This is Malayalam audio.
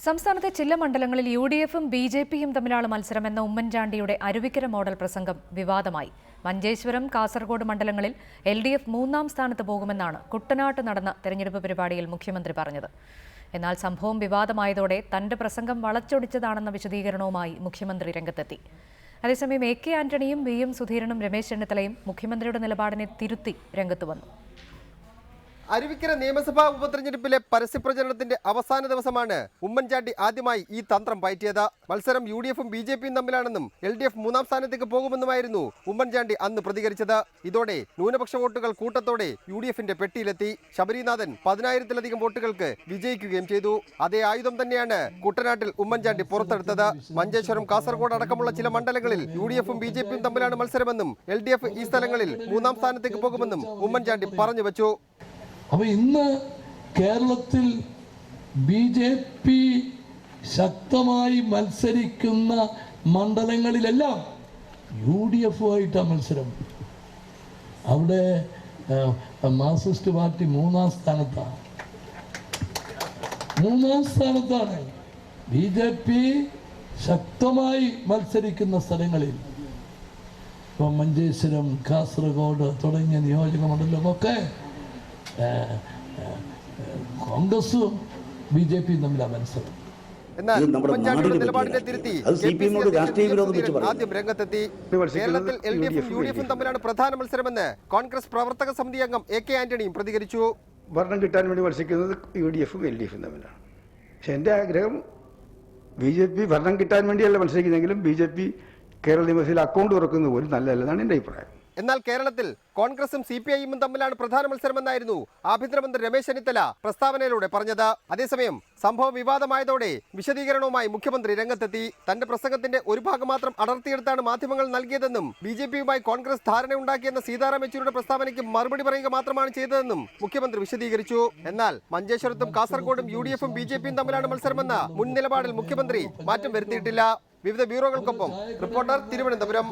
സംസ്ഥാനത്തെ ചില മണ്ഡലങ്ങളിൽ യു.ഡി.എഫും ബി.ജെ.പിയും തമ്മിലാണ് മത്സരമെന്ന ഉമ്മൻചാണ്ടിയുടെ അരുവിക്കര മോഡൽ പ്രസംഗം വിവാദമായി. മഞ്ചേശ്വരം, കാസർഗോഡ് മണ്ഡലങ്ങളിൽ എൽ.ഡി.എഫ് 3-ാം സ്ഥാനത്ത് പോകുമെന്നാണ് കുട്ടനാട്ട് നടന്ന തെരഞ്ഞെടുപ്പ് പരിപാടിയിൽ മുഖ്യമന്ത്രി പറഞ്ഞത്. എന്നാൽ സംഭവം വിവാദമായതോടെ തന്റെ പ്രസംഗം വളച്ചൊടിച്ചതാണെന്ന വിശദീകരണവുമായി മുഖ്യമന്ത്രി രംഗത്തെത്തി. അതേസമയം എ.കെ. ആന്റണിയും വി.എം. സുധീരനും രമേശ് ചെന്നിത്തലയും മുഖ്യമന്ത്രിയുടെ നിലപാടിനെ തിരുത്തി രംഗത്ത് വന്നു. അരുവിക്കര നിയമസഭാ ഉപതെരഞ്ഞെടുപ്പിലെ പരസ്യപ്രചരണത്തിന്റെ അവസാന ദിവസമാണ് ഉമ്മൻചാണ്ടി ആദ്യമായി ഈ തന്ത്രം പയറ്റിയത്. മത്സരം യു.ഡി.എഫും ബി.ജെ.പിയും തമ്മിലാണെന്നും എൽ.ഡി.എഫ് 3-ാം സ്ഥാനത്തേക്ക് പോകുമെന്നുമായിരുന്നു ഉമ്മൻചാണ്ടി അന്ന് പ്രതികരിച്ചത്. ഇതോടെ ന്യൂനപക്ഷ വോട്ടുകൾ കൂട്ടത്തോടെ യു.ഡി.എഫിന്റെ പെട്ടിയിലെത്തി. ശബരിനാഥൻ 10,000-ലധികം വോട്ടുകൾക്ക് വിജയിക്കുകയും ചെയ്തു. അതേ ആയുധം തന്നെയാണ് കുട്ടനാട്ടിൽ ഉമ്മൻചാണ്ടി പുറത്തെടുത്തത്. മഞ്ചേശ്വരം, കാസർഗോഡ് അടക്കമുള്ള ചില മണ്ഡലങ്ങളിൽ യു.ഡി.എഫും ബി.ജെ.പിയും തമ്മിലാണ് മത്സരമെന്നും എൽ.ഡി.എഫ് ഈ സ്ഥലങ്ങളിൽ 3-ാം സ്ഥാനത്തേക്ക് പോകുമെന്നും ഉമ്മൻചാണ്ടി പറഞ്ഞു വെച്ചു. അപ്പോൾ ഇന്ന് കേരളത്തിൽ ബി.ജെ.പി ശക്തമായി മത്സരിക്കുന്ന മണ്ഡലങ്ങളിലെല്ലാം യു.ഡി.എഫുമായിട്ടാണ് മത്സരം. അവിടെ മാർക്സിസ്റ്റ് പാർട്ടി 3-ാം സ്ഥാനത്താണ്. ബി.ജെ.പി ശക്തമായി മത്സരിക്കുന്ന സ്ഥലങ്ങളിൽ ഇപ്പം മഞ്ചേശ്വരം, കാസർഗോഡ് തുടങ്ങിയ നിയോജക മണ്ഡലമൊക്കെ കോൺഗ്രസും ബി.ജെ.പിയും തമ്മിലാണ് മത്സരം. എന്നാൽ ഉമ്മൻചാണ്ടിയുടെ നിലപാടിനെ തിരുത്തി ആദ്യം രംഗത്തെത്തി. കേരളത്തിൽ എൽ.ഡി.എഫും യു.ഡി.എഫും തമ്മിലാണ് പ്രധാന മത്സരമെന്ന് കോൺഗ്രസ് പ്രവർത്തക സമിതി അംഗം എ.കെ. ആന്റണിയും പ്രതികരിച്ചു. ഭരണം കിട്ടാൻ വേണ്ടി മത്സരിക്കുന്നത് യു.ഡി.എഫും എൽ.ഡി.എഫും തമ്മിലാണ്. പക്ഷെ എൻ്റെ ആഗ്രഹം ബി.ജെ.പി ഭരണം കിട്ടാൻ വേണ്ടിയല്ല മത്സരിക്കുന്നെങ്കിലും ബി.ജെ.പി കേരള നിയമസഭയിൽ അക്കൗണ്ട് തുറക്കുന്നത് പോലും നല്ലതല്ലെന്നാണ് എൻ്റെ അഭിപ്രായം. എന്നാൽ കേരളത്തിൽ കോൺഗ്രസും CPI-യും തമ്മിലാണ് പ്രധാന മത്സരമെന്നായിരുന്നു ആഭ്യന്തരമന്ത്രി രമേശ് ചെന്നിത്തല പ്രസ്താവനയിലൂടെ പറഞ്ഞത്. അതേസമയം സംഭവം വിവാദമായതോടെ വിശദീകരണവുമായി മുഖ്യമന്ത്രി രംഗത്തെത്തി. തന്റെ പ്രസംഗത്തിന്റെ ഒരു ഭാഗം മാത്രം അടർത്തിയെടുത്താണ് മാധ്യമങ്ങൾ നൽകിയതെന്നും ബി.ജെ.പിയുമായി കോൺഗ്രസ് ധാരണയുണ്ടാക്കിയെന്ന സീതാറാം യെച്ചൂരിയുടെ പ്രസ്താവനയ്ക്ക് മറുപടി പറയുക മാത്രമാണ് ചെയ്തതെന്നും മുഖ്യമന്ത്രി വിശദീകരിച്ചു. എന്നാൽ മഞ്ചേശ്വരത്തും കാസർഗോഡും യു.ഡി.എഫും ബി.ജെ.പിയും തമ്മിലാണ് മത്സരമെന്ന മുൻ നിലപാടിൽ മുഖ്യമന്ത്രി മാറ്റം വരുത്തിയിട്ടില്ല. വിവിധ ബ്യൂറോകൾക്കൊപ്പം റിപ്പോർട്ടർ, തിരുവനന്തപുരം.